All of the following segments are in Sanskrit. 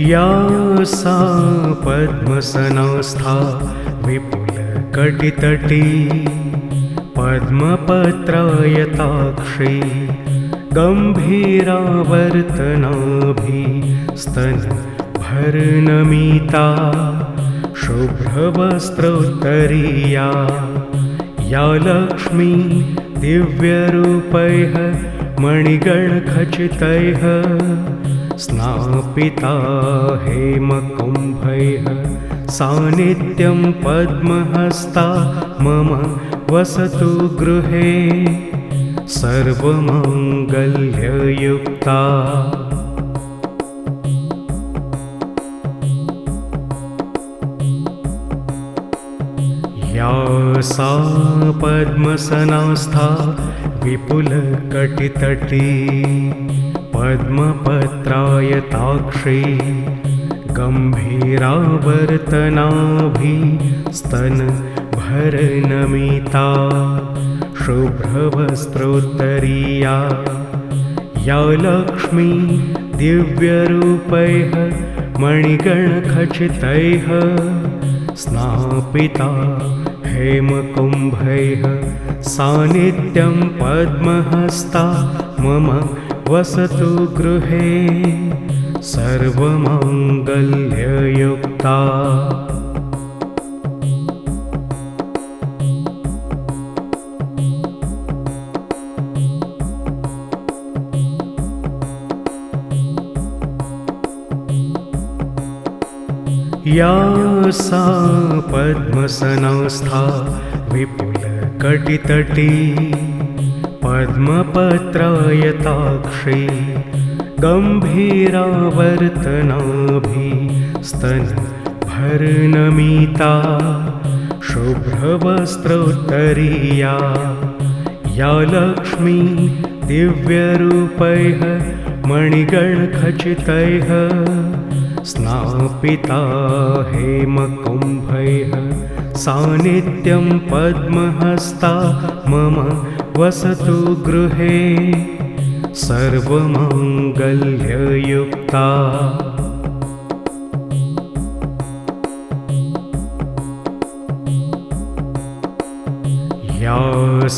या सा पद्मसनस्था विपुलकटितटी पद्मपत्रायताक्षी गम्भीरावर्तनाभिस्तनभर्नमिता शुभ्रवस्त्रोत्तरीया या लक्ष्मी दिव्यरूपैः मणिगणखचितैः स्नापिता हेमकुम्भैः सा नित्यं पद्महस्ता मम वसतु गृहे सर्वमङ्गल्ययुक्ता। या सा पद्मसनस्था विपुलकटितटी पद्मपत्रायताक्षी गम्भीरावर्तनाभिस्तनभर्नमिता शुभ्रवस्त्रोत्तरीया या लक्ष्मी दिव्यरूपैः मणिगणखचितैः स्नापिता हेमकुम्भैः सा नित्यं पद्महस्ता मम वसतु गृहे सर्वमङ्गल्ययुक्ता। या सा पद्मसनस्था विपुलकटितटी पद्मपत्रायताक्षी गम्भीरावर्तनाभिस्तनभर्नमिता शुभ्रवस्त्रोत्तरीया या लक्ष्मी दिव्यरूपैः मणिगणखचितैः स्नापिता हेमकुम्भैः सा नित्यं पद्महस्ता मम वसतु गृहे सर्वमङ्गल्ययुक्ता। या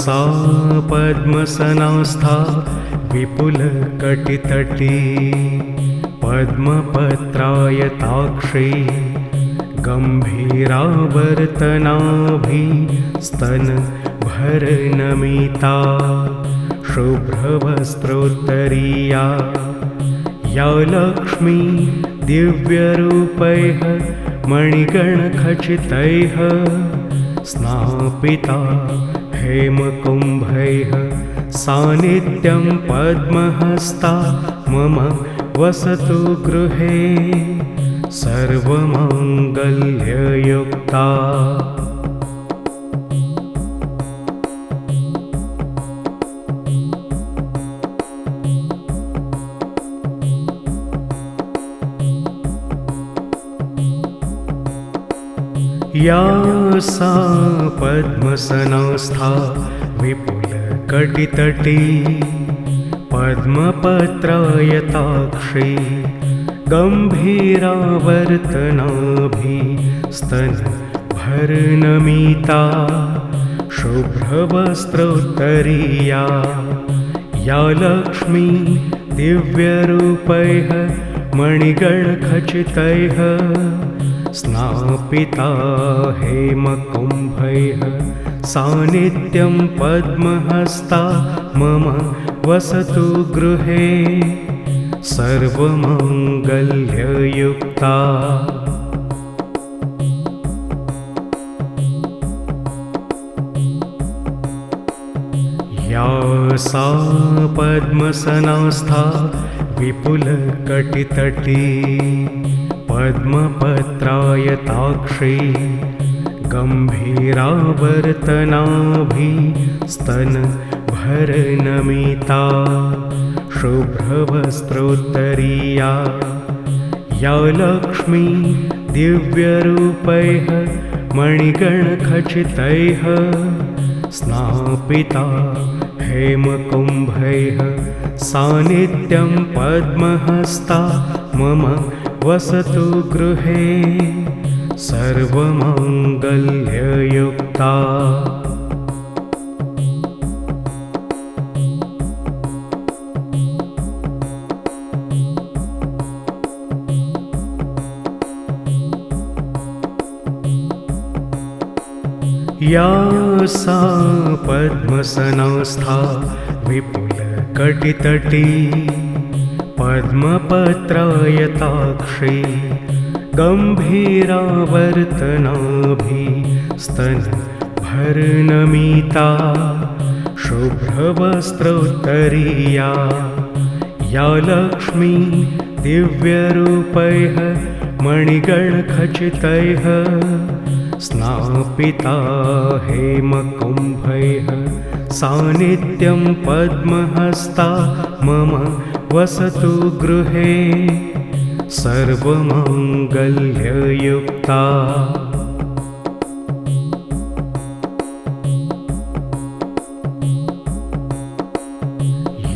सा पद्मसनस्था विपुलकटितटी पद्मपत्रायताक्षी गम्भीरावर्तनाभिस्तनभर्नमिता शुभ्रवस्त्रोत्तरीया या लक्ष्मी दिव्यरूपैः मणिगणखचितैः स्नापिता हेमकुम्भैः सा नित्यं पद्महस्ता मम वसतु गृहे सर्वमङ्गल्ययुक्ता। या सा पद्मसनस्था विपुलकटितटी पद्मपत्रायताक्षी गम्भीरावर्तनाभिस्तनभर्नमिता शुभ्रवस्त्रोत्तरीया या लक्ष्मी दिव्यरूपैः मणिगणखचितैः स्नापिता हेमकुम्भैः सा नित्यं पद्महस्ता मम वसतु गृहे सर्वमङ्गल्ययुक्ता। या सा पद्मसनस्था विपुलकटितटी पद्मपत्रायताक्षी गम्भीरावर्तनाभिस्तनभर्नमिता शुभ्रवस्त्रोत्तरीया या लक्ष्मी दिव्यरूपैः मणिगणखचितैः स्नापिता हेमकुम्भैः सा नित्यं पद्महस्ता मम वसतु गृहे सर्वमङ्गल्ययुक्ता। या सा पद्मसनस्था विपुलकटितटी पद्मपत्रायताक्षी गम्भीरावर्तनाभिस्तनभरनमिता शुभ्रवस्त्रोत्तरीया या लक्ष्मी दिव्यरूपैः मणिगणखचितैः स्नापिता हेमकुम्भैः सा नित्यं पद्महस्ता मम वसतु गृहे सर्वमङ्गल्ययुक्ता।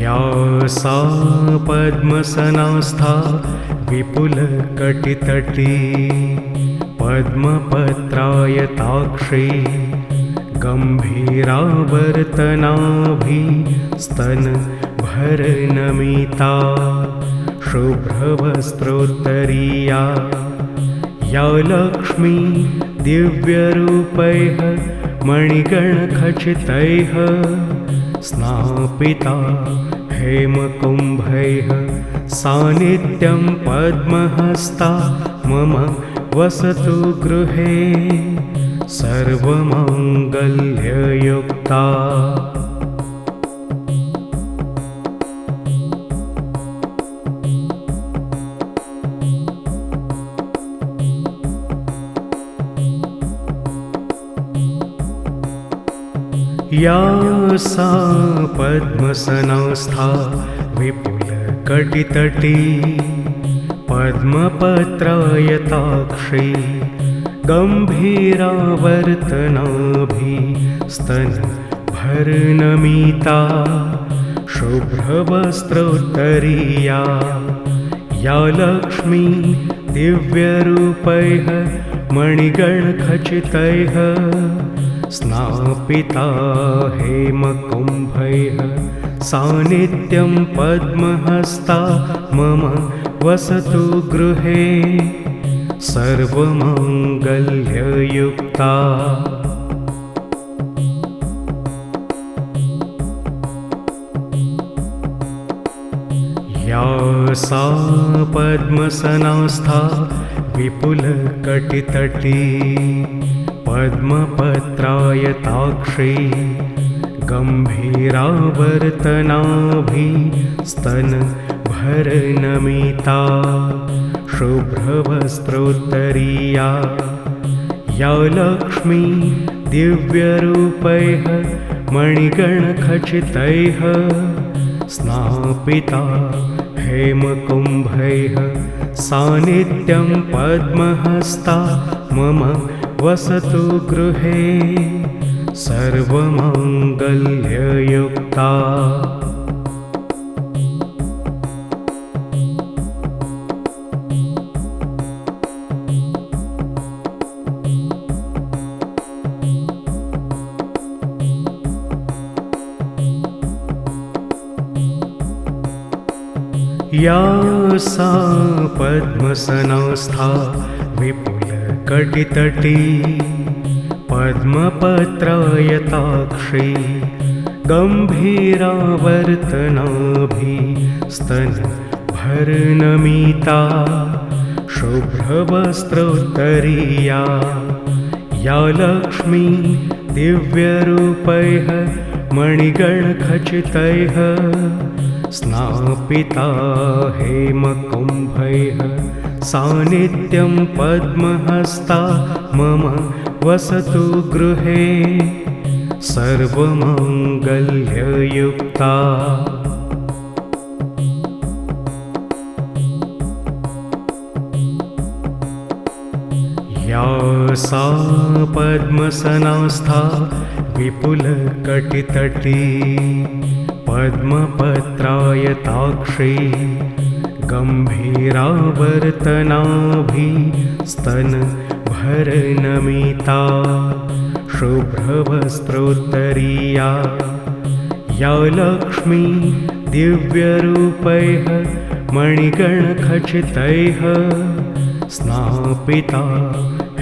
या सा पद्मसनस्था विपुलकटितटी पद्मपत्रायताक्षी गम्भीरावर्तनाभिस्तनभरनमिता शुभ्रवस्त्रोत्तरीया या लक्ष्मी दिव्यरूपैः मणिगणखचितैः स्नापिता हेमकुम्भैः सा नित्यं पद्महस्ता मम वसतु गृहे सर्वमङ्गल्ययुक्ता। या सा पद्मसनस्था विपुलकटितटी पद्मपत्रायताक्षी गम्भीरावर्तनाभिस्तनभरनमिता शुभ्रवस्त्रोत्तरीया या लक्ष्मी दिव्यरूपैः मणिगणखचितैः स्नापिता हेमकुम्भैः सा नित्यं पद्महस्ता मम वसतु गृहे सर्वमङ्गल्ययुक्ता। या सा पद्मसनस्था विपुलकटितटी पद्मपत्रायताक्षी गम्भीरावर्तनाभिस्तनभरनमिता शुभ्रवस्त्रोत्तरीया या लक्ष्मी दिव्यरूपैः मणिगणखचितैः स्नापिता हेमकुम्भैः सा नित्यं पद्महस्ता मम वसतु गृहे सर्वमङ्गल्ययुक्ता। या सा पद्मसनस्था विपुलकटितटी पद्मपत्रायताक्षी गम्भीरावर्तनाभिस्तनभरनमिता शुभ्रवस्त्रोत्तरीया या लक्ष्मी दिव्यरूपैः मणिगणखचितैः स्नापिता हेमकुम्भैः सा नित्यं पद्महस्ता मम वसतु गृहे सर्वमङ्गल्ययुक्ता। या सा पद्मसनस्था विपुलकटितटी पद्मपत्रायताक्षी गम्भीरावर्तनाभिस्तनभरनमिता शुभ्रवस्त्रोत्तरीया या लक्ष्मी दिव्यरूपैः मणिगणखचितैः स्नापिता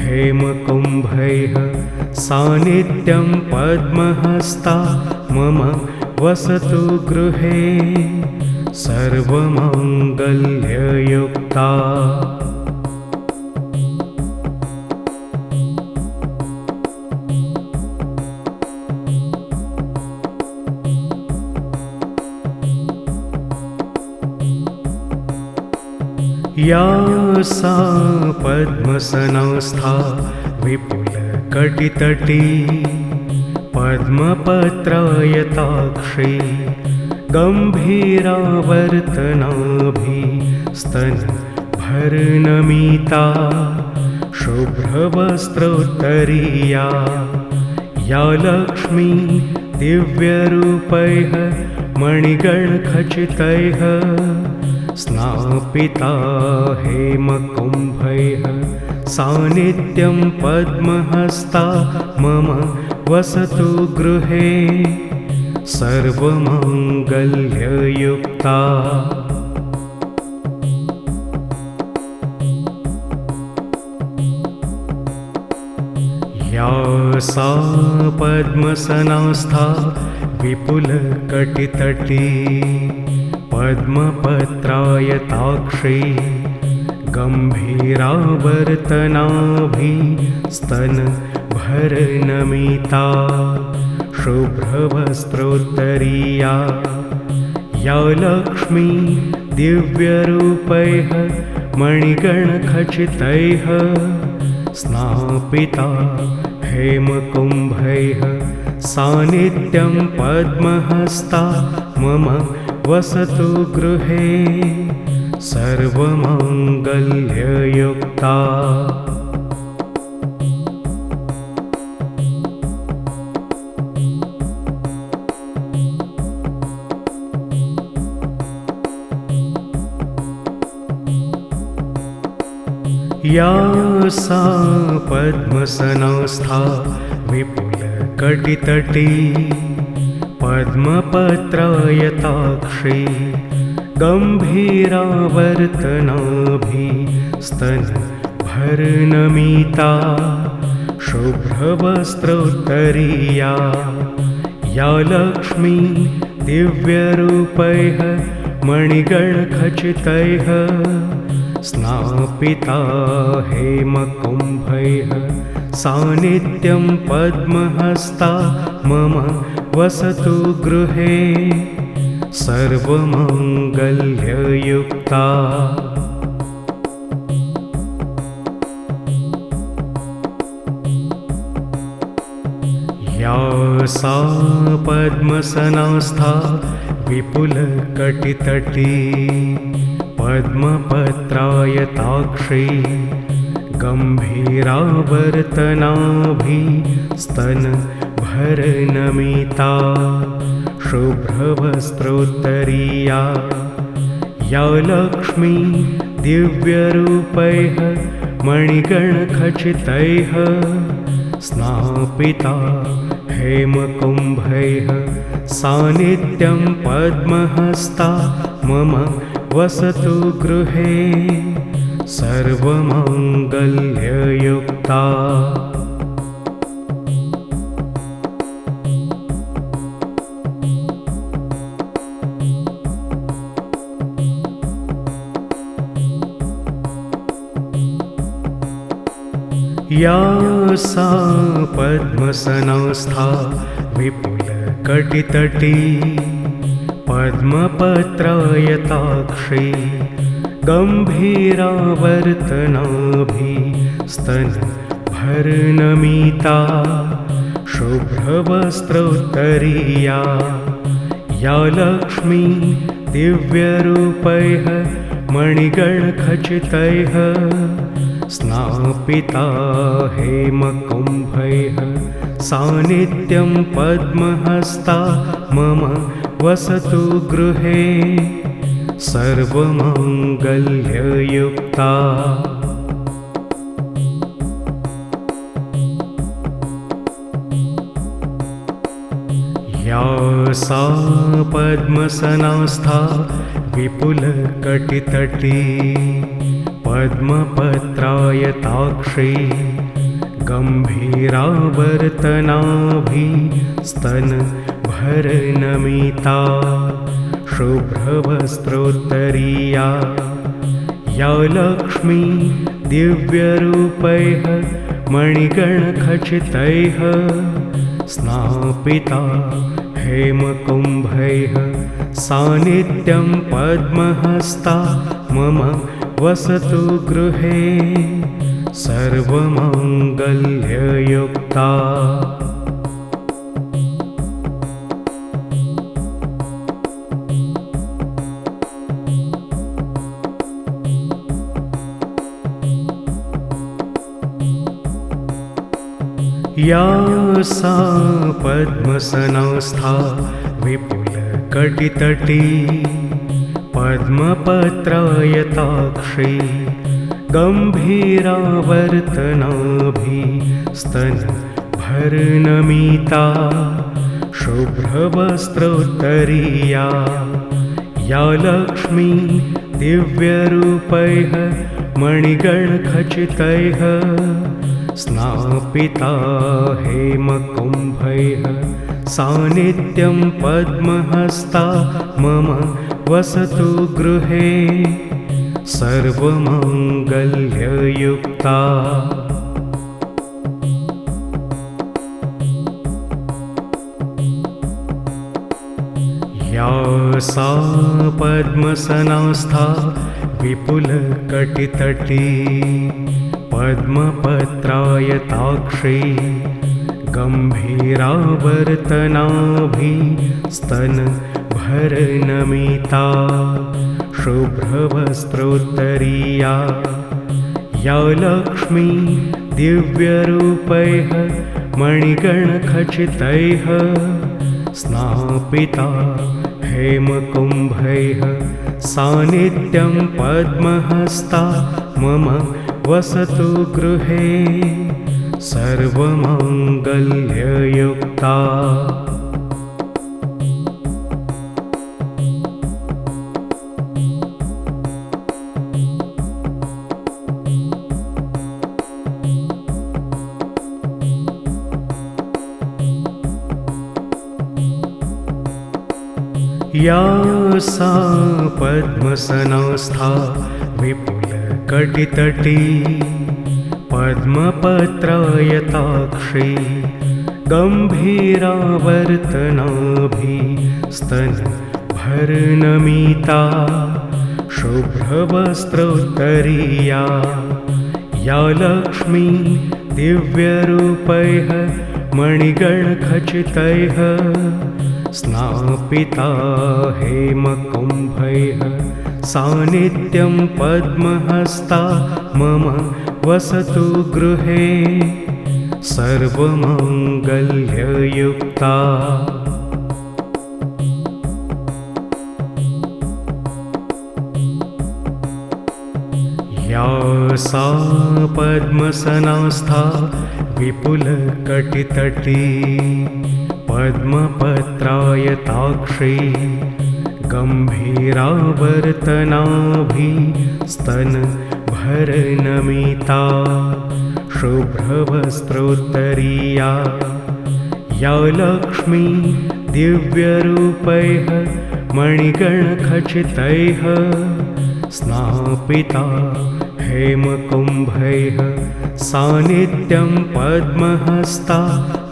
हेमकुम्भैः सा नित्यं पद्महस्ता मम वसतु गृहे सर्वमङ्गल्ययुक्ता। या सा पद्मसनस्था विपुलकटितटी पद्मपत्रायताक्षी गम्भीरावर्तनाभिस्तनभरनमिता शुभ्रवस्त्रोत्तरीया या लक्ष्मी दिव्यरूपैः मणिगणखचितैः स्नापिता हेमकुम्भैः सा नित्यं पद्महस्ता मम वसतु गृहे सर्वमङ्गल्ययुक्ता। या सा पद्मसनस्था विपुलकटितटी पद्मपत्रायताक्षी गम्भीरावर्तनाभिस्तनभरनमिता शुभ्रवस्त्रोत्तरीया या लक्ष्मी दिव्यरूपैः मणिगणखचितैः स्नापिता हेमकुम्भैः सा नित्यं पद्महस्ता मम वसतु गृहे सर्वमङ्गल्ययुक्ता। या सा पद्मसनस्था विपुलकटितटी पद्मपत्रायताक्षी गम्भीरावर्तनाभिस्तनभरनमिता शुभ्रवस्त्रोत्तरीया या लक्ष्मी दिव्यरूपैः मणिगणखचितैः स्नापिता हेमकुम्भैः सा नित्यं पद्महस्ता मम वसतु गृहे सर्वमङ्गल्ययुक्ता। या सा पद्मसनस्था विपुलकटितटी पद्मपत्रायताक्षी गम्भीरावर्तनाभिस्तनभरनमिता शुभ्रवस्त्रोत्तरीया या लक्ष्मी दिव्यरूपैः मणिगणखचितैः स्नापिता हेमकुम्भैः सा नित्यं पद्महस्ता मम वसतु गृहे सर्वमङ्गल्ययुक्ता। या सा पद्मसनस्था विपुलकटितटी पद्मपत्रायताक्षी गम्भीरावर्तनाभिस्तनभरनमिता शुभ्रवस्त्रोत्तरीया या लक्ष्मी दिव्यरूपैः मणिगणखचितैः स्नापिता हेमकुम्भैः सा नित्यं पद्महस्ता मम वसतु गृहे सर्वमङ्गल्ययुक्ता या सा पद्मसनास्था विपुलकटितटी पद्मपत्रायताक्षी गम्भीरावर्तनाभिस्तनभरनमिता शुभ्रवस्त्रोत्तरीया या लक्ष्मी दिव्यरूपैः मणिगणखचितैः स्नापिता हेमकुम्भैः सा नित्यं पद्महस्ता मम वसतु गृहे सर्वमङ्गल्ययुक्ता या सा पद्मसनास्था विपुलकटितटी पद्मपत्रायताक्षी गम्भीरावर्तनाभिस्तनभरनमिता शुभ्रवस्त्रोत्तरीया या लक्ष्मी दिव्यरूपैः मणिगणखचितैः स्नापिता हेमकुम्भैः सा नित्यं पद्महस्ता मम वसतु गृहे सर्वमङ्गल्ययुक्ता या सा पद्मसनास्था विपुलकटितटी पद्मपत्रायताक्षी गम्भीरावर्तनाभिस्तनभरनमिता शुभ्रवस्त्रोत्तरीया या लक्ष्मी दिव्यरूपैः मणिगणखचितैः स्नापिता हेमकुम्भैः सा नित्यं पद्महस्ता मम वसतु गृहे सर्वमङ्गल्ययुक्ता या सा पद्मसनास्था विपुलकटितटी पद्मपत्रायताक्षी गम्भीरावर्तनाभिस्तनभरनमिता शुभ्रवस्त्रोत्तरीया या लक्ष्मी दिव्यरूपैः मणिगणखचितैः स्नापिता हेमकुम्भैः सा नित्यं पद्महस्ता मम वसतु गृहे सर्वमङ्गल्ययुक्ता या सा पद्मसनास्था विपुलकटितटी पद्मपत्रायताक्षी गम्भीरावर्तनाभिस्तनभरनमिता शुभ्रवस्त्रोत्तरीया या लक्ष्मी दिव्यरूपैः मणिगणखचितैः स्नापिता हेमकुम्भैः सा नित्यं पद्महस्ता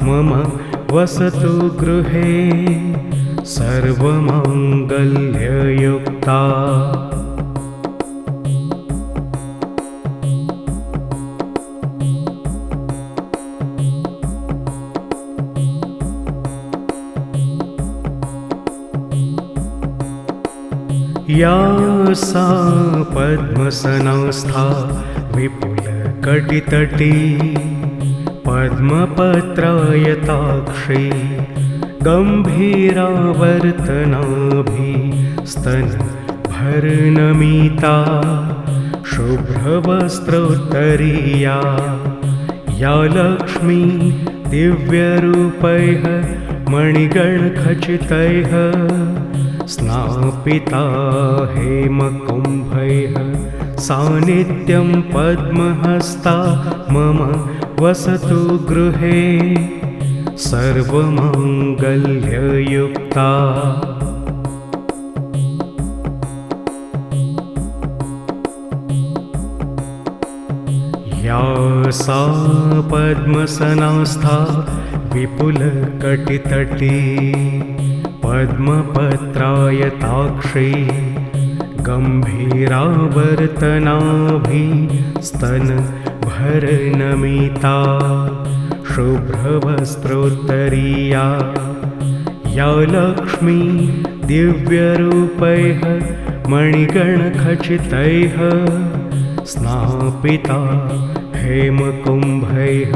मम वसतु गृहे सर्वमङ्गल्ययुक्ता या सा पद्मसनास्था विपुलकटितटी पद्मपत्रायताक्षी गम्भीरावर्तनाभिस्तनभरनमिता भरनमिता शुभ्रवस्त्रोत्तरीया या लक्ष्मी दिव्यरूपैः मणिगणखचितैः स्नापिता हेमकुम्भैः सा नित्यं पद्महस्ता मम वसतु गृहे सर्वमङ्गल्ययुक्ता। या सा पद्मसनास्था विपुलकटितटी पद्मपत्रायताक्षी गम्भीरावर्तनाभिस्तनभरनमिता शुभ्रवस्त्रोत्तरीया या लक्ष्मी दिव्यरूपैः मणिगणखचितैः स्नापिता हेमकुम्भैः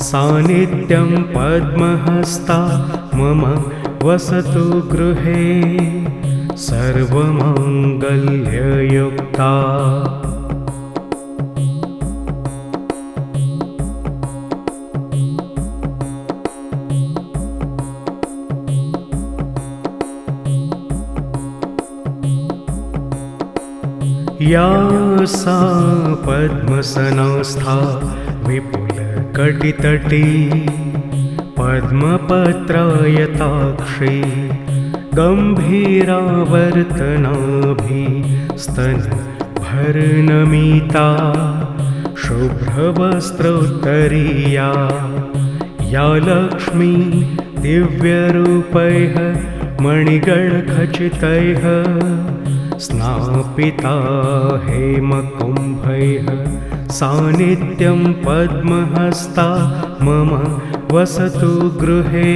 सा नित्यं पद्महस्ता मम वसतु गृहे सर्वमङ्गल्ययुक्ता। या सा पद्मसनास्था विपुलकटितटी पद्मपत्रायताक्षी गम्भीरावर्तनाभिस्तनभरनमिता शुभ्रवस्त्रोत्तरीया या लक्ष्मी दिव्यरूपैः मणिगणखचितैः स्नापिता हेमकुम्भैः सा नित्यं पद्महस्ता मम वसतु गृहे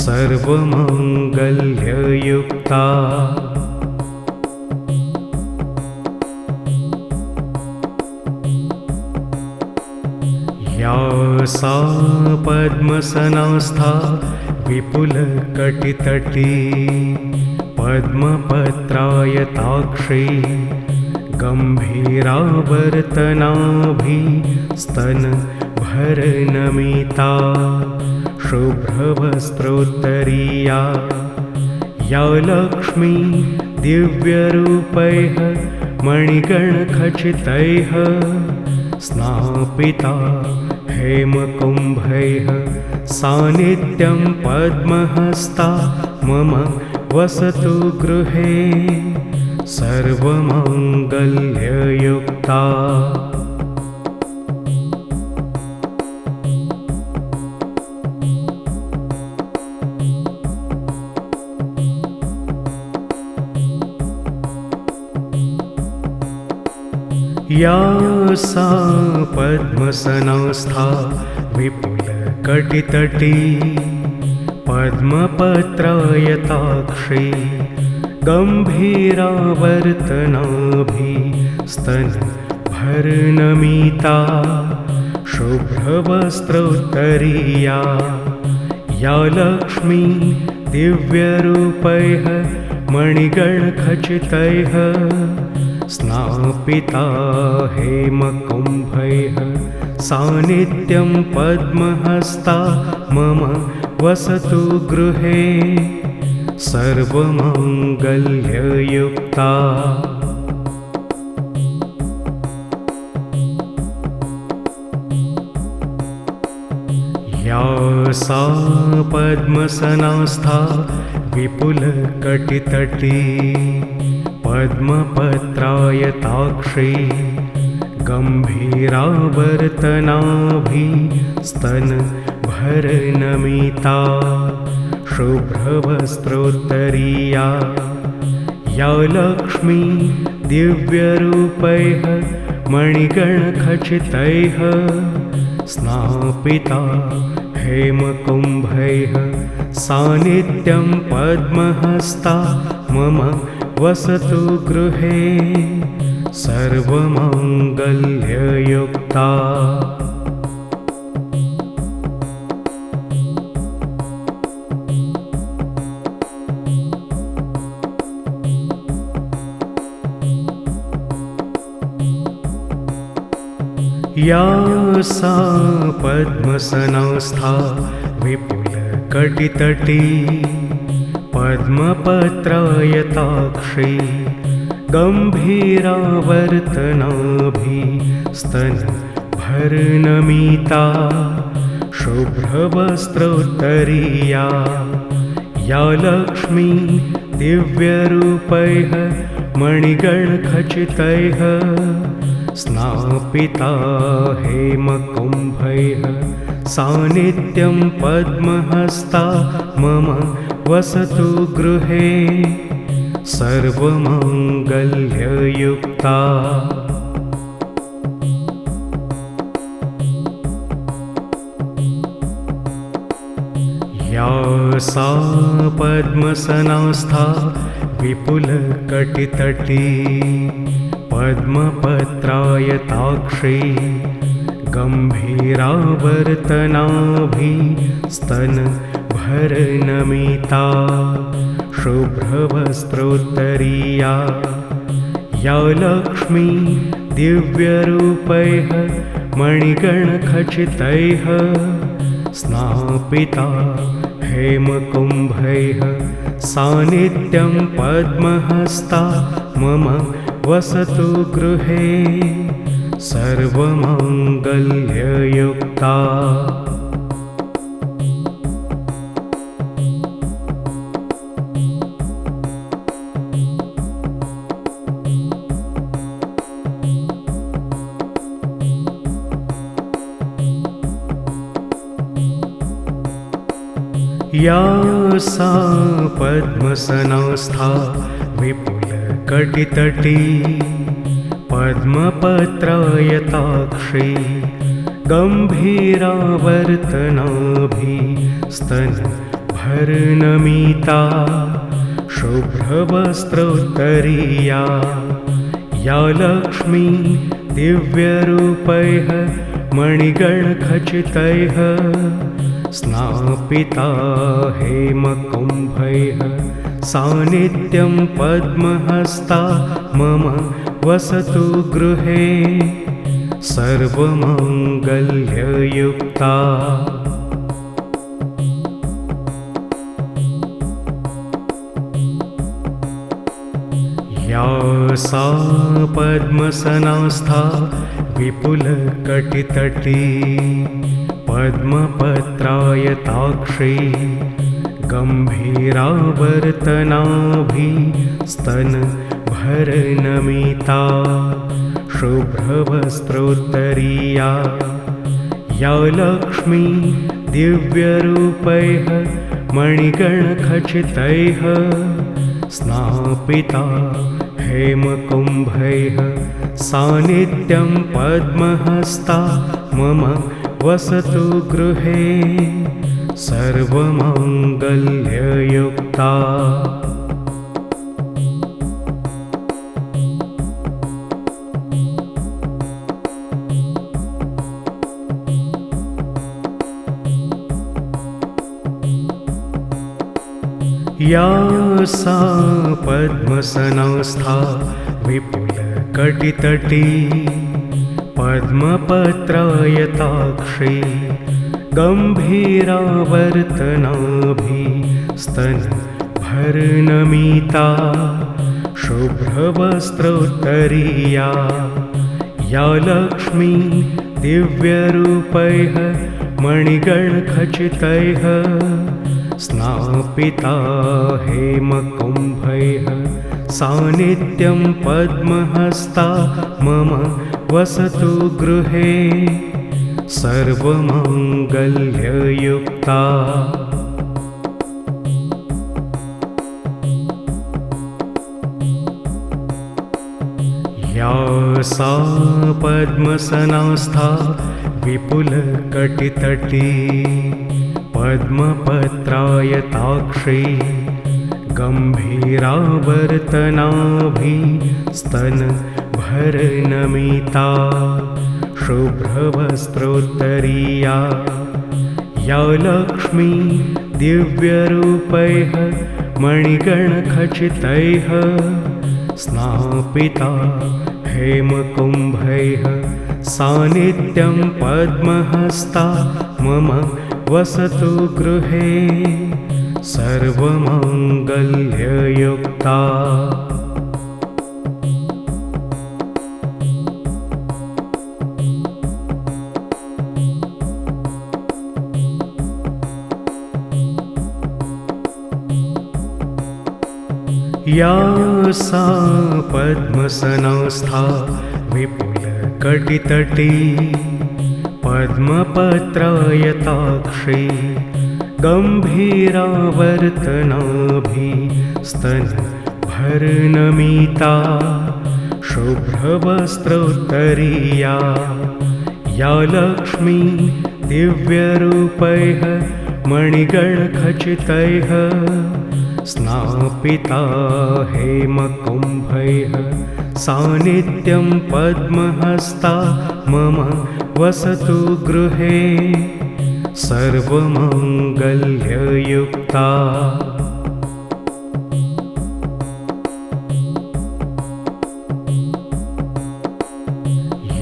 सर्वमङ्गल्ययुक्ता। या सा पद्मसनास्था विपुलकटितटी पद्मपत्रायताक्षी गम्भीरावर्तनाभिस्तनभरनमिता शुभ्रवस्त्रोत्तरीया या लक्ष्मी दिव्यरूपैः मणिगणखचितैः स्नापिता हेमकुम्भैः सा नित्यं पद्महस्ता मम वसतु गृहे सर्वमङ्गल्ययुक्ता। या सा पद्मसनास्था विपुलकटितटी पद्मपत्रायताक्षी गम्भीरावर्तनाभिस्तनभरनमिता शुभ्रवस्त्रोत्तरीया या लक्ष्मी दिव्यरूपैः मणिगणखचितैः स्नापिता हेमकुम्भैः सा नित्यं पद्महस्ता मम वसतु गृहे सर्वमङ्गल्ययुक्ता। या सा पद्मसनास्था विपुलकटितटी पद्मपत्रायताक्षी गम्भीरावर्तनाभिस्तनभरनमिता शुभ्रवस्त्रोत्तरीया या लक्ष्मी दिव्यरूपैः मणिगणखचितैः स्नापिता हेमकुम्भैः सा नित्यं पद्महस्ता मम वसतु गृहे सर्वमङ्गल्ययुक्ता। या सा पद्मसनस्था विपुलकटितटी पद्मपत्रायताक्षी गम्भीरावर्तनाभिस्तनभरनमिता शुभ्रवस्त्रोत्तरीया या लक्ष्मी दिव्यरूपैः मणिगणखचितैः स्नापिता हेमकुम्भैः सा नित्यं पद्महस्ता मम वसतु गृहे सर्वमङ्गल्ययुक्ता। या सा पद्मसनस्था विपुलकटितटी पद्मपत्रायताक्षी गम्भीरावर्तनाभिस्तनभरनमिता शुभ्रवस्त्रोत्तरीया या लक्ष्मी दिव्यरूपैः मणिगणखचितैः स्नापिता हेमकुम्भैः सा नित्यं पद्महस्ता मम वसतु गृहे सर्वमङ्गल्ययुक्ता। या सा पद्मसनस्था विपुलकटितटी पद्मपत्रायताक्षी गम्भीरावर्तनाभिस्तनभरनमिता शुभ्रवस्त्रोत्तरीया या लक्ष्मी दिव्यरूपैः मणिगणखचितैः स्नापिता हेमकुम्भैः सा नित्यं पद्महस्ता मम वसतु गृहे सर्वमङ्गल्ययुक्ता। या सा पद्मसनस्था विपुलकटितटी पद्मपत्रायताक्षी गम्भीरावर्तनाभिस्तनभरनमिता शुभ्रवस्त्रोत्तरीया या लक्ष्मी दिव्यरूपैः मणिगणखचितैः स्नापिता हेमकुम्भैः सा नित्यं पद्महस्ता मम वसतु गृहे सर्वमङ्गल्ययुक्ता। या सा पद्मसनस्था विपुलकटितटी पद्मपत्रायताक्षी गम्भीरावर्तनाभिस्तनभरनमिता शुभ्रवस्त्रोत्तरीया या लक्ष्मी दिव्यरूपैः मणिगणखचितैः स्नापिता हेमकुम्भैः सा नित्यं पद्महस्ता मम वसतु गृहे सर्वमङ्गल्ययुक्ता। या सा पद्मसनस्था विपुलकटितटी पद्मपत्रायताक्षी गम्भीरावर्तनाभिस्तनभरनमिता शुभ्रवस्त्रोत्तरीया या लक्ष्मी दिव्यरूपैः मणिगणखचितैः स्नापिता हेमकुम्भैः सा नित्यं पद्महस्ता मम वसतु गृहे सर्वमङ्गल्ययुक्ता। या सा पद्मसंस्था विपुलकटितटी पद्मपत्रायताक्षी गम्भीरावर्तनाभिस्तनभरनमिता शुभ्रवस्त्रोत्तरीया या लक्ष्मी दिव्यरूपैः मणिगणखचितैः स्नापिता हेमकुम्भैः सा नित्यं पद्महस्ता मम वसतु गृहे सर्वमङ्गल्ययुक्ता।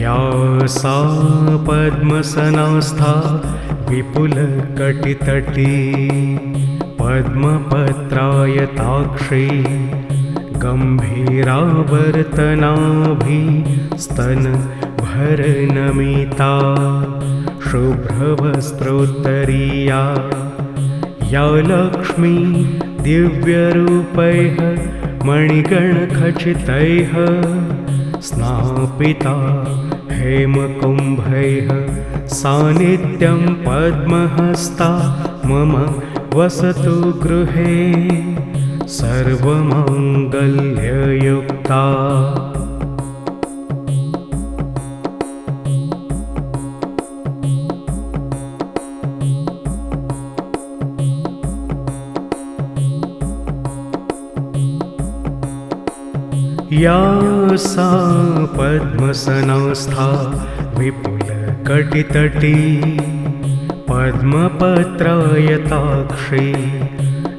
या सा पद्मसंस्था विपुलकटितटी पद्मपत्रायताक्षी गम्भीरावर्तनाभिस्तनभरनमिता शुभ्रवस्त्रोत्तरीया या लक्ष्मी दिव्यरूपैः मणिगणखचितैः स्नापिता हेमकुम्भैः सा नित्यं पद्महस्ता मम वसतु गृहे सर्वमङ्गल्ययुक्ता। या सा पद्मसंस्था विपुलकटितटी पद्मपत्रायताक्षी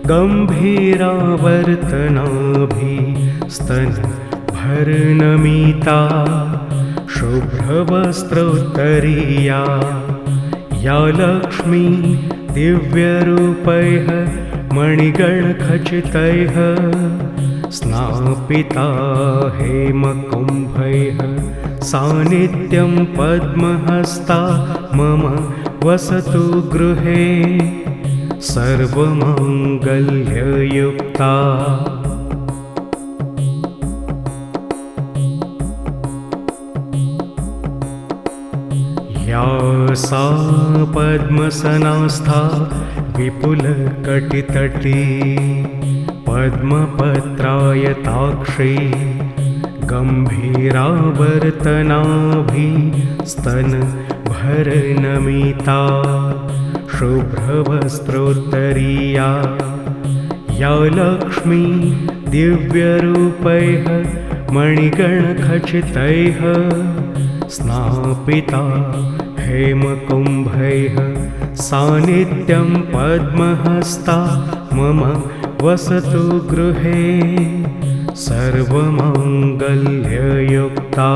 गम्भीरावर्तनाभिस्तनभरनमिता शुभ्रवस्त्रोत्तरीया या लक्ष्मी दिव्यरूपैः मणिगणखचितैः स्नापिता हेमकुम्भैः सा नित्यं पद्महस्ता मम वसतु गृहे सर्वमङ्गल्ययुक्ता। या सा पद्मसंस्था विपुलकटितटी पद्मपत्रायताक्षी गम्भीरावर्तनाभिस्तनभरनमिता शुभ्रवस्त्रोत्तरीया या लक्ष्मी दिव्यरूपैः मणिगणखचितैः स्नापिता हेमकुम्भैः सा नित्यं पद्महस्ता मम वसतु गृहे सर्वमङ्गल्ययुक्ता।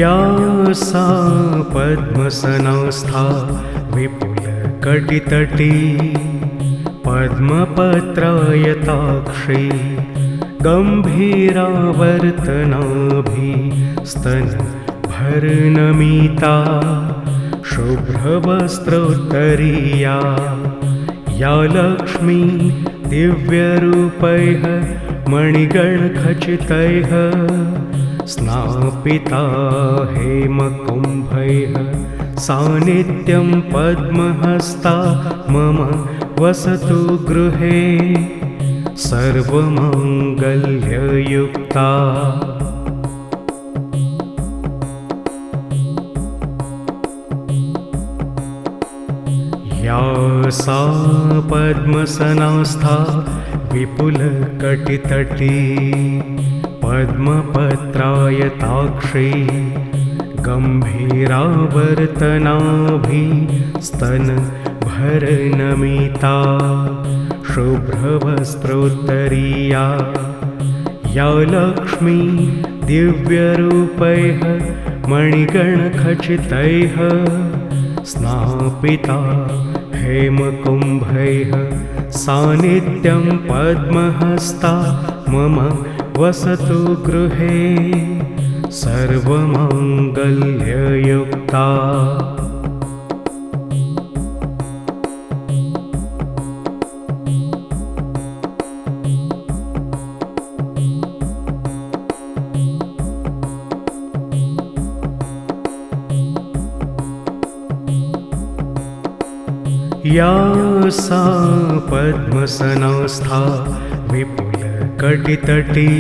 या सा पद्मसंस्था विपुलकटितटी पद्मपत्रायताक्षी गम्भीरावर्तनाभिस्तनभरनमिता शुभ्रवस्त्रोत्तरीया या लक्ष्मी दिव्यरूपैः मणिगणखचितैः स्नापिता हेमकुम्भैः सा नित्यं पद्महस्ता मम वसतु गृहे सर्वमङ्गल्ययुक्ता। या सा पद्मसंस्था विपुलकटितटी पद्मपत्रायताक्षी गम्भीरावर्तनाभिस्तनभरनमिता शुभ्रवस्त्रोत्तरीया या लक्ष्मी दिव्यरूपैः मणिगणखचितैः स्नापिता हेमकुम्भैः सा नित्यं पद्महस्ता मम वसतु गृहे सर्वमाङ्गल्ययुक्ता। या सा पद्मसनस्था विपुलकटितटी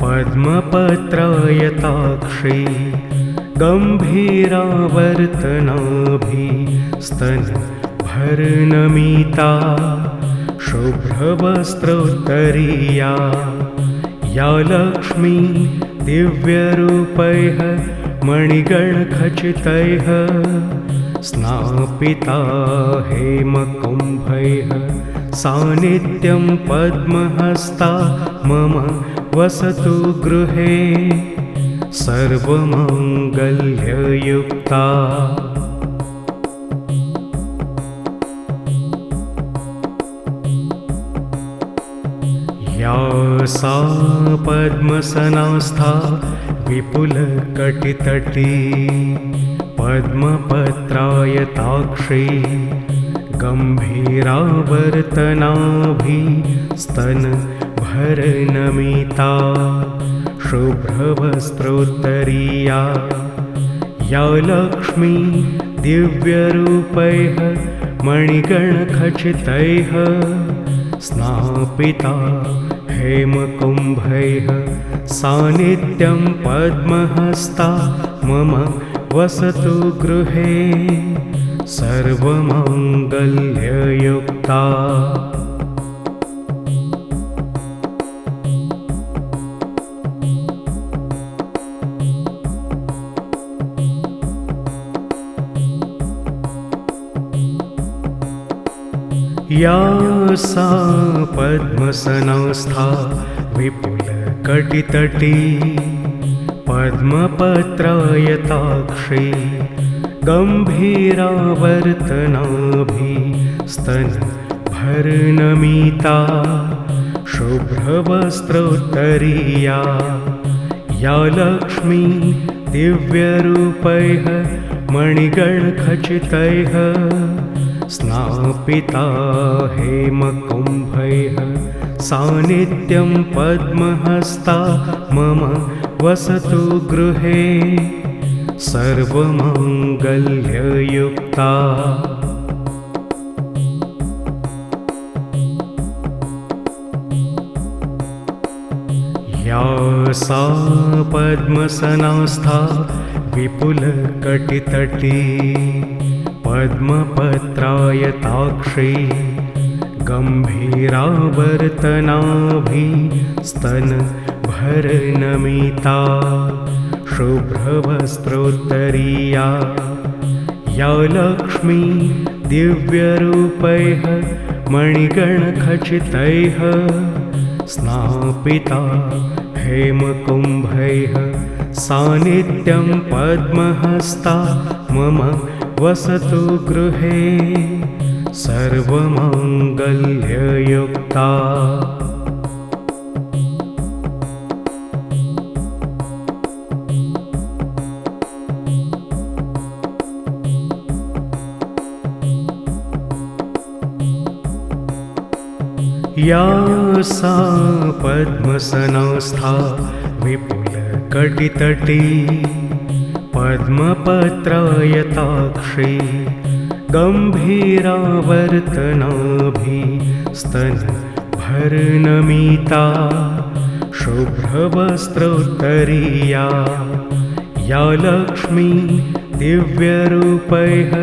पद्मपत्रायताक्षी गम्भीरावर्तनाभिस्तनभरनमिता शुभ्रवस्त्रोत्तरीया या लक्ष्मी दिव्यरूपैः मणिगणखचितैः स्नापिता हेमकुम्भैः सा नित्यं पद्महस्ता मम वसतु गृहे सर्वमाङ्गल्ययुक्ता। या सा पद्मसनस्था विपुलकटितटी पद्मपत्रायताक्षी गम्भीरावर्तनाभिस्तनभरनमिता शुभ्रवस्त्रोत्तरीया या लक्ष्मी दिव्यरूपैः मणिगणखचितैः स्नापिता हेमकुम्भैः सा नित्यं पद्महस्ता मम वसतु गृहे सर्वमाङ्गल्ययुक्ता। या सा पद्मसनस्था विपुलकटितटी पद्मपत्रायताक्षी गम्भीरावर्तनाभिस्तनभरनमिता शुभ्रवस्त्रोत्तरीया या लक्ष्मी दिव्यरूपैः मणिगणखचितैः स्नापिता हेमकुम्भैः सा नित्यं पद्महस्ता मम वसतु गृहे सर्वमाङ्गल्ययुक्ता। या सा पद्मसनस्था विपुलकटितटी पद्मपत्रायताक्षी गम्भीरावर्तनाभिस्तनभरनमिता शुभ्रवस्त्रोत्तरीया या लक्ष्मी दिव्यरूपैः मणिगणखचितैः स्नापिता हेमकुम्भैः सा नित्यं पद्महस्ता मम वसतु गृहे सर्वमाङ्गल्ययुक्ता। या सा पद्मसनस्था विपुलकटितटी पद्मपत्रायताक्षी गम्भीरावर्तनाभिस्तनभरनमिता शुभ्रवस्त्रोत्तरीया या लक्ष्मी दिव्यरूपैः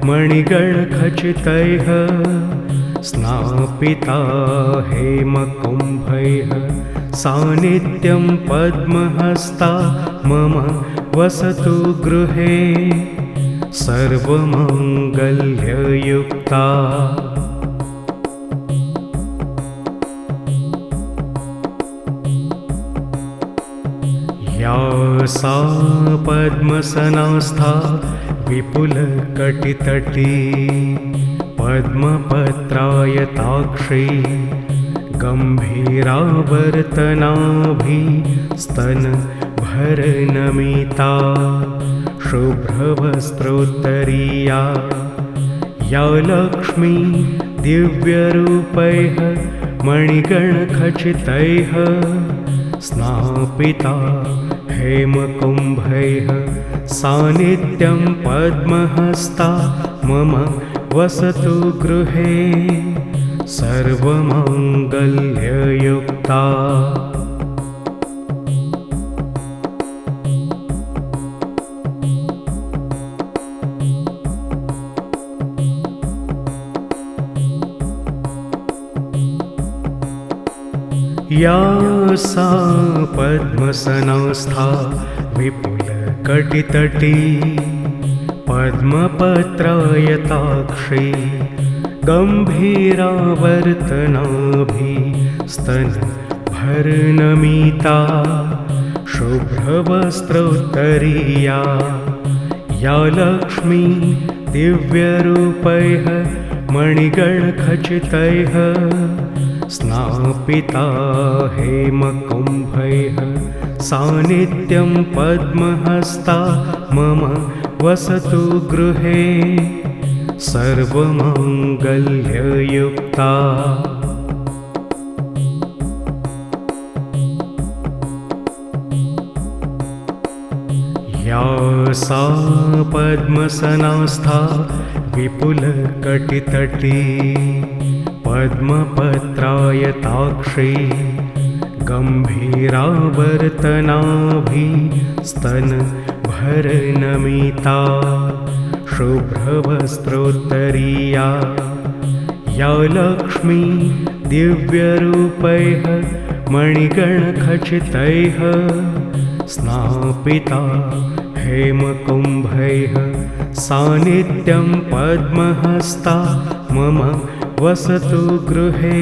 मणिगणखचितैः स्नापिता हेमकुम्भैः सा नित्यं पद्महस्ता मम वसतु गृहे सर्वमङ्गल्ययुक्ता। या सा पद्मसनास्था विपुलकटितटी पद्मपत्रायताक्षी गम्भीरावर्तनाभिस्तनभरनमिता शुभ्रवस्त्रोत्तरीया या लक्ष्मी दिव्यरूपैः मणिगणखचितैः स्नापिता हेमकुम्भैः सा नित्यं पद्महस्ता मम वसतु गृहे सर्वमङ्गल्ययुक्ता। या सा पद्मसनास्था विपुलकटितटी पद्मपत्रायताक्षी गम्भीरावर्तनाभिस्तनभरनमिता शुभ्रवस्त्रोत्तरीया या लक्ष्मी दिव्यरूपैः मणिगणखचितैः स्नापिता हेमकुम्भैः सा नित्यं पद्महस्ता मम वसतु गृहे सर्वमङ्गल्ययुक्ता। या सा पद्मसनास्था विपुलकटितटी पद्मपत्रायताक्षी गम्भीरावर्तनाभिस्तनभरनमिता शुभ्रवस्त्रोत्तरीया या लक्ष्मी दिव्यरूपैः मणिगणखचितैः स्नापिता हेमकुम्भैः सा नित्यं पद्महस्ता मम वसतु गृहे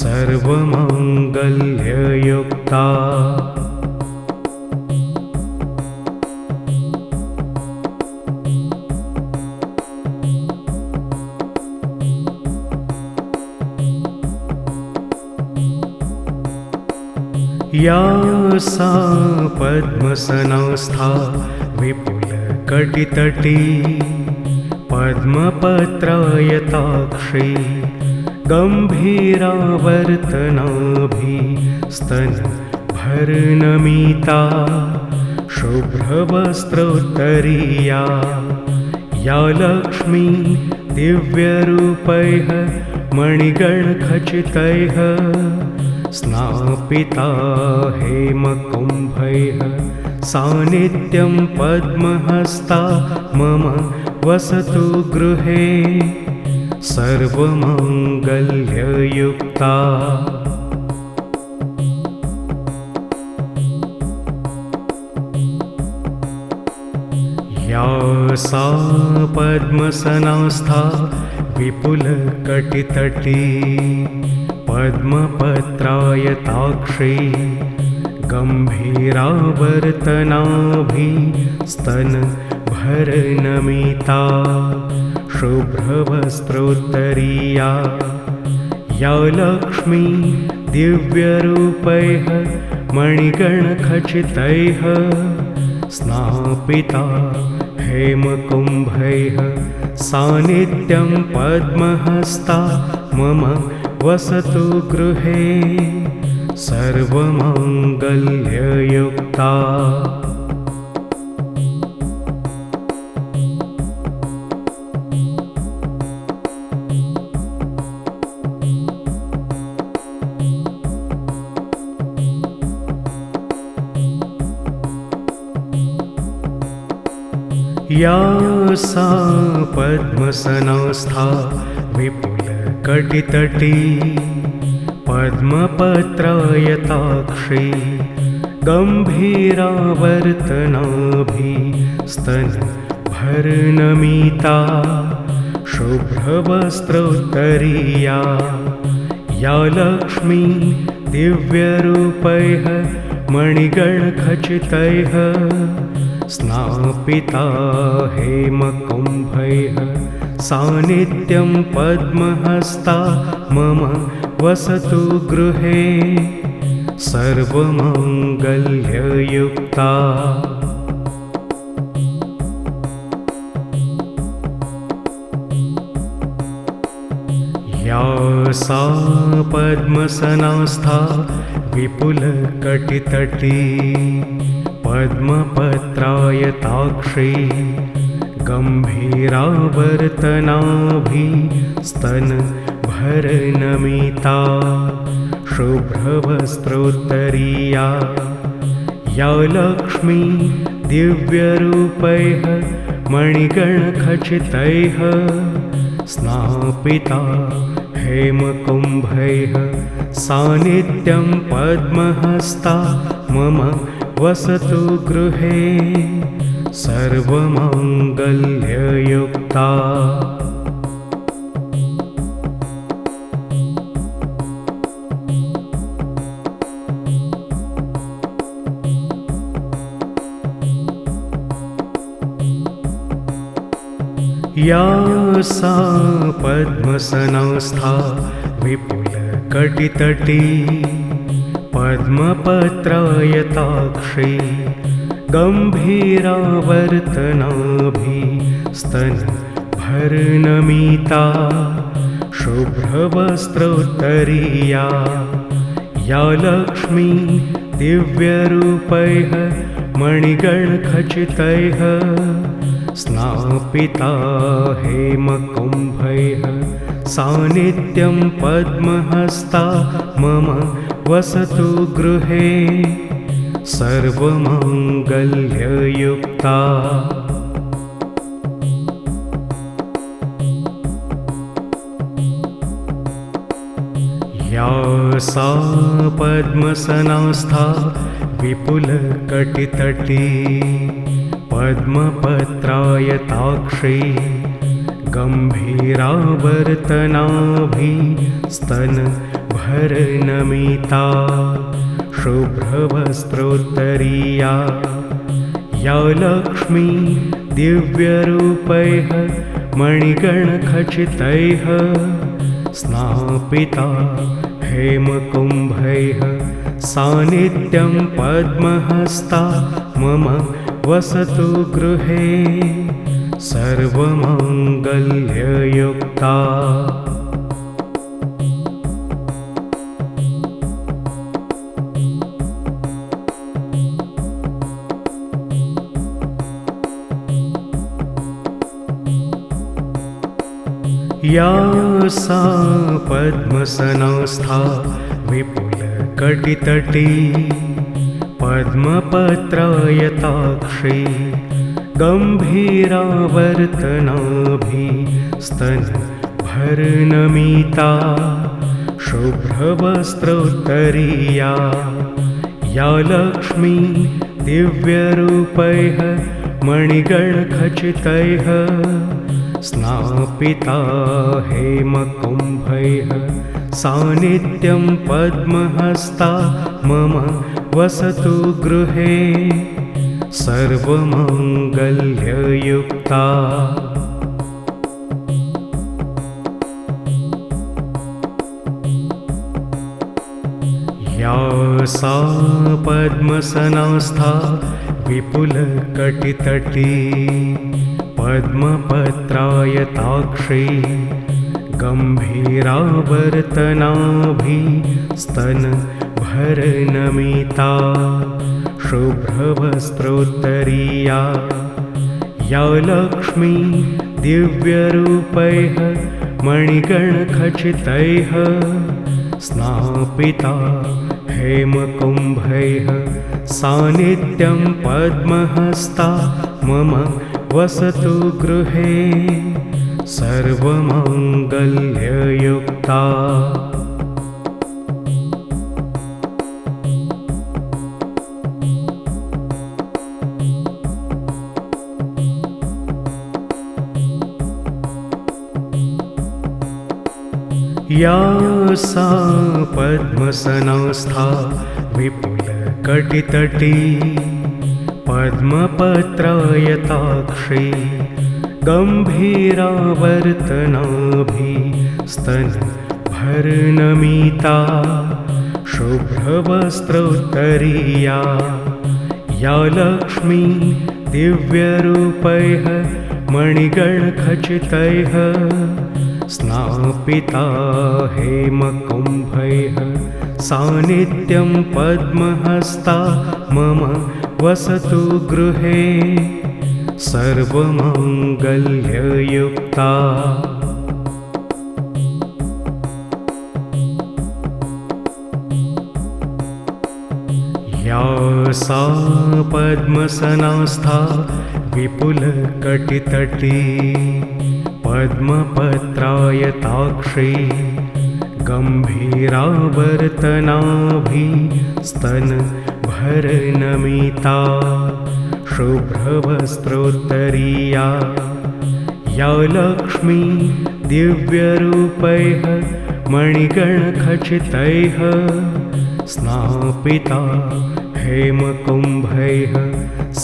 सर्वमङ्गल्ययुक्ता। या सा पद्मसनास्था विपुलकटितटी पद्मपत्रायताक्षी गम्भीरावर्तनाभिस्तनभरनमिता शुभ्रवस्त्रोत्तरीया या लक्ष्मी दिव्यरूपैः मणिगणखचितैः स्नापिता हेमकुम्भैः सा नित्यं पद्महस्ता मम वसतु गृहे सर्वमङ्गल्ययुक्ता। या सा पद्मसनास्था विपुलकटितटी पद्मपत्रायताक्षी गम्भीरावर्तनाभिस्तनभरनमिता शुभ्रवस्त्रोत्तरीया या लक्ष्मी दिव्यरूपैः मणिगणखचितैः स्नापिता हेमकुम्भैः सा नित्यं पद्महस्ता मम वसतु गृहे सर्वमङ्गल्ययुक्ता। या सा पद्मसनास्था विपुलकटितटी पद्मपत्रायताक्षी गम्भीरावर्तनाभिस्तनभरनमिता शुभ्रवस्त्रोत्तरीया या लक्ष्मी दिव्यरूपैः मणिगणखचितैः स्नापिता हेमकुम्भैः सा नित्यं पद्महस्ता मम वसतु गृहे सर्वमङ्गल्ययुक्ता। या सा पद्मसनास्था विपुलकटितटी पद्मपत्रायताक्षी गम्भीरावर्तनाभिस्तनभरनमिता शुभ्रवस्त्रोत्तरीया या लक्ष्मी दिव्यरूपैः मणिगणखचितैः स्नापिता हेमकुम्भैः सा नित्यं पद्महस्ता मम वसतु गृहे सर्वमङ्गल्ययुक्ता। या सा पद्मसनास्था विपुलकटितटी पद्मपत्रायताक्षी गम्भीरावर्तनाभिस्तनभरनमिता शुभ्रवस्त्रोत्तरीया या लक्ष्मी दिव्यरूपैः मणिगणखचितैः स्नापिता हेमकुम्भैः सा नित्यं पद्महस्ता मम वसतु गृहे सर्वमङ्गल्ययुक्ता। या सा पद्मसनास्था विपुलकटितटी पद्मपत्रायताक्षी गम्भीरावर्तनाभिस्तनभरनमिता शुभ्रवस्त्रोत्तरीया या लक्ष्मी दिव्यरूपैः मणिगणखचितैः स्नापिता हेमकुम्भैः सा नित्यं पद्महस्ता मम वसतु गृहे सर्वमङ्गल्ययुक्ता। या सा पद्मसनास्था विपुलकटितटी पद्मपत्रायताक्षी गम्भीरावर्तनाभिस्तनभरनमिता शुभ्रवस्त्रोत्तरीया या लक्ष्मी दिव्यरूपैः मणिगणखचितैः स्नापिता हेमकुम्भैः सा नित्यं पद्महस्ता मम वसतु गृहे सर्वमङ्गल्ययुक्ता। या सा पद्मसनास्था विपुलकटितटी पद्मपत्रायताक्षी गम्भीरावर्तनाभिस्तनभरनमिता शुभ्रवस्त्रोत्तरीया या लक्ष्मी दिव्यरूपैः मणिगणखचितैः स्नापिता हेमकुम्भैः सा नित्यं पद्महस्ता मम वसतु गृहे सर्वमङ्गल्ययुक्ता। या सा पद्मसनस्था विपुलकटितटी पद्मपत्रायताक्षी गम्भीरावर्तनाभिस्तनभरनमिता शुभ्रवस्त्रोत्तरीया या लक्ष्मी दिव्यरूपैः मणिगणखचितैः स्नापिता हेमकुम्भैः सा नित्यं पद्महस्ता मम वसतु गृहे सर्वमङ्गल्ययुक्ता। या सा पद्मसनस्था विपुलकटितटी पद्मपत्रायताक्षी गम्भीरावर्तनाभिस्तनभरनमिता शुभ्रवस्त्रोत्तरीया या लक्ष्मी दिव्यरूपैः मणिगणखचितैः स्नापिता हेमकुम्भैः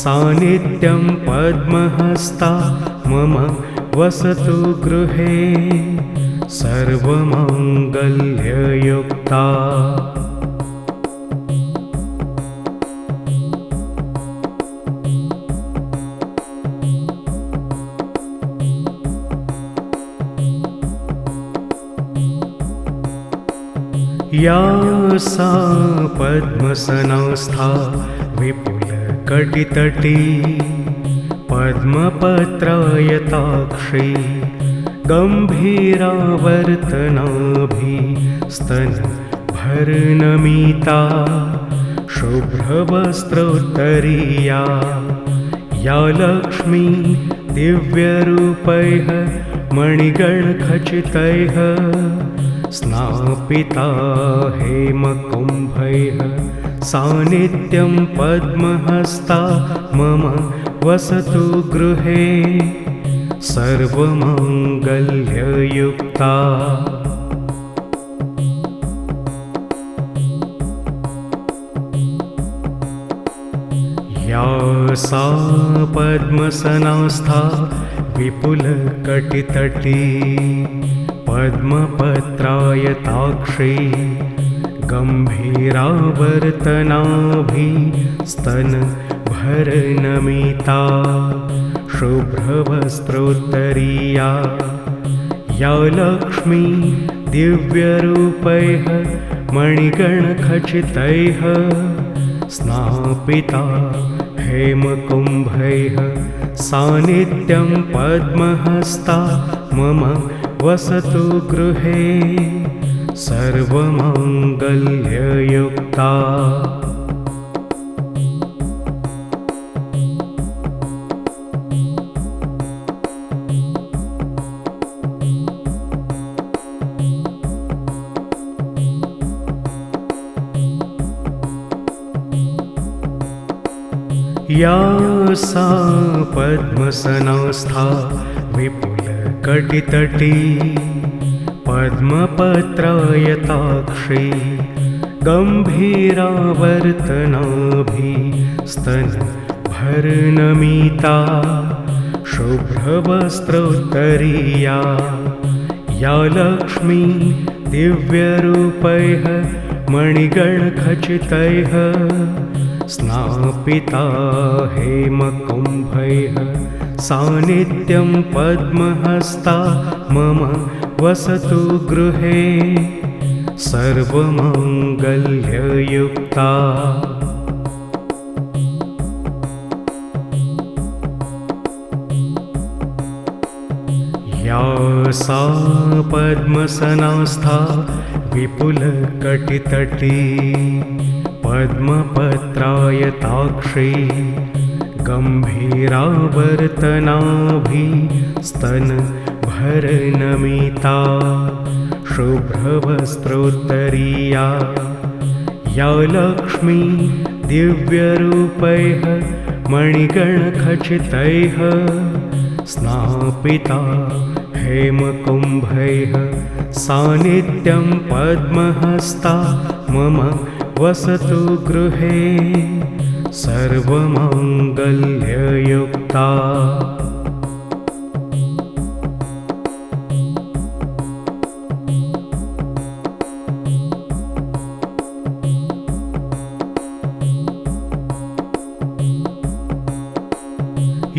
सा नित्यं पद्महस्ता मम वसतु गृहे सर्वमङ्गल्ययुक्ता। या सा पद्मसनस्था विपुलकटितटी पद्मपत्रायताक्षी गम्भीरावर्तनाभिस्तनभरनमिता शुभ्रवस्त्रोत्तरीया या लक्ष्मी दिव्यरूपैः मणिगणखचितैः स्नापिता हेमकुम्भैः सा नित्यं पद्महस्ता मम वसतु गृहे सर्वमङ्गल्ययुक्ता। या सा पद्मसनस्था विपुलकटितटी पद्मपत्रायताक्षी गम्भीरावर्तनाभिस्तनभरनमिता शुभ्रवस्त्रोत्तरीया या लक्ष्मी दिव्यरूपैः मणिगणखचितैः स्नापिता हेमकुम्भैः सा नित्यं पद्महस्ता मम वसतु गृहे सर्वमङ्गल्ययुक्ता। या सा पद्मसनस्था विपुलकटितटी पद्मपत्रायताक्षी गम्भीरावर्तनाभिस्तनभरनमिता शुभ्रवस्त्रोत्तरीया या लक्ष्मी दिव्यरूपैः मणिगणखचितैः स्नापिता हेमकुम्भैः सा नित्यं पद्महस्ता मम वसतु गृहे सर्वमङ्गल्ययुक्ता। या सा पद्मसनस्था विपुलकटितटी पद्मपत्रायताक्षी गम्भीरावर्तनाभिस्तनभरनमिता शुभ्रवस्त्रोत्तरीया या लक्ष्मी दिव्यरूपैः मणिगणखचितैः स्नापिता हेमकुम्भैः सानित्यं पद्महस्ता मम वसतु गृहे सर्वमाङ्गल्ययुक्ता।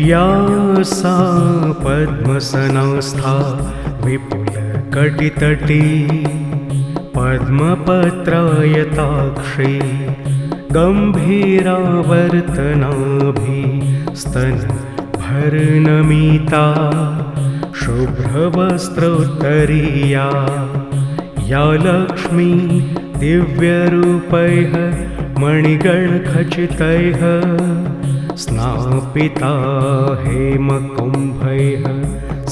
या सा पद्मसनस्था विपुलकटितटी पद्मपत्रायताक्षी गम्भीरावर्तनाभिस्तनभरनमिता शुभ्रवस्त्रोत्तरीया या लक्ष्मी दिव्यरूपैः मणिगणखचितैः स्नापिता हेमकुम्भैः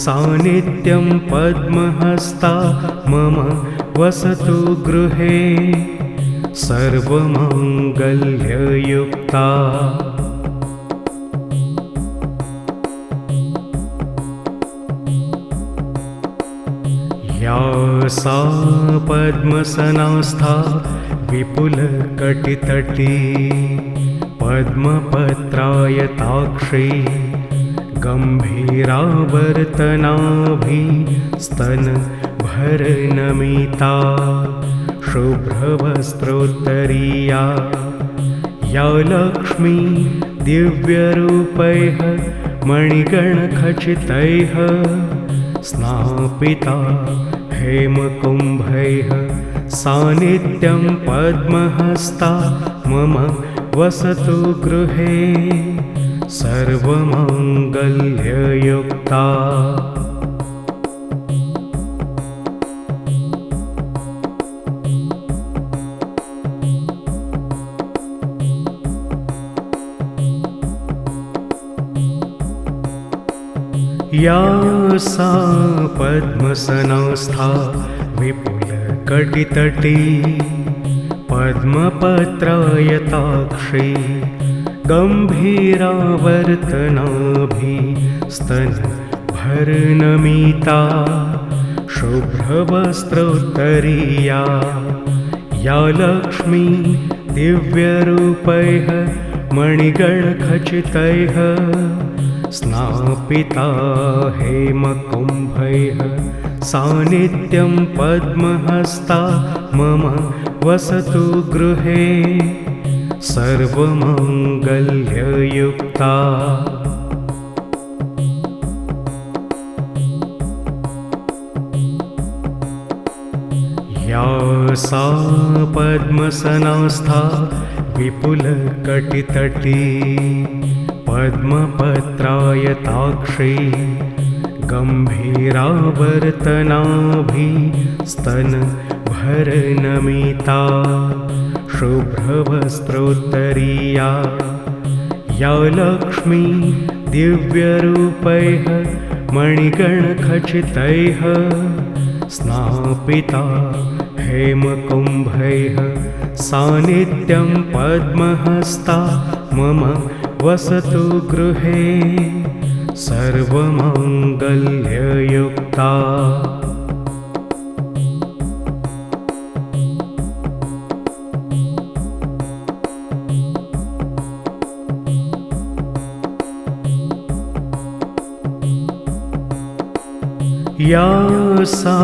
सानित्यं पद्महस्ता मम वसतु गृहे सर्वमाङ्गल्ययुक्ता। या सा पद्मसनस्था विपुलकटितटी पद्मपत्रायताक्षी गम्भीरावर्तनाभिस्तनभरनमिता शुभ्रवस्त्रोत्तरीया या लक्ष्मी दिव्यरूपैः मणिगणखचितैः स्नापिता हेमकुम्भैः सानित्यं पद्महस्ता मम वसतु गृहे सर्वमाङ्गल्ययुक्ता। या सा पद्मसनस्था विपुलकटितटी पद्मपत्रायताक्षी गम्भीरावर्तनाभिस्तनभरनमिता शुभ्रवस्त्रोत्तरीया या लक्ष्मी दिव्यरूपैः मणिगणखचितैः स्नापिता हेमकुम्भैः सानित्यं पद्महस्ता मम वसतु गृहे सर्वमाङ्गल्ययुक्ता। या सा पद्मसनस्था विपुलकटितटी पद्मपत्रायताक्षी गम्भीरावर्तनाभिस्तनभरनमिता शुभ्रवस्त्रोत्तरीया या लक्ष्मी दिव्यरूपैः मणिगणखचितैः स्नापिता हेमकुम्भैः सानित्यं पद्महस्ता मम वसतु गृहे सर्वमाङ्गल्ययुक्ता। या सा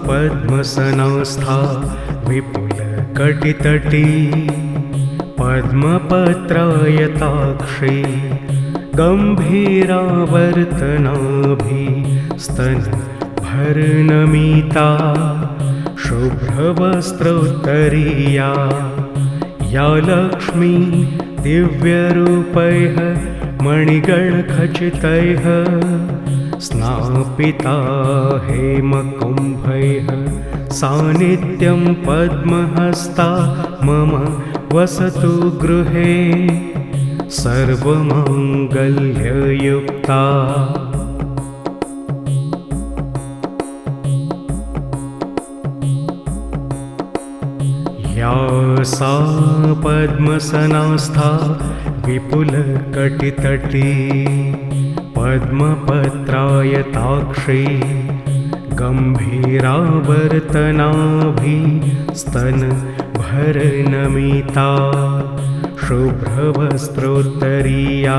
पद्मसनस्था विपुलकटितटी पद्मपत्रायताक्षी गम्भीरावर्तनाभिस्तनभरनमिता शुभ्रवस्त्रोत्तरीया या लक्ष्मी दिव्यरूपैः मणिगणखचितैः स्नापिता हेमकुम्भैः सानित्यं पद्महस्ता मम वसतु गृहे सर्वमाङ्गल्ययुक्ता। या सा पद्मसनस्था विपुलकटितटी पद्मपत्रायताक्षी गम्भीरावर्तनाभिस्तनभरनमिता शुभ्रवस्त्रोत्तरीया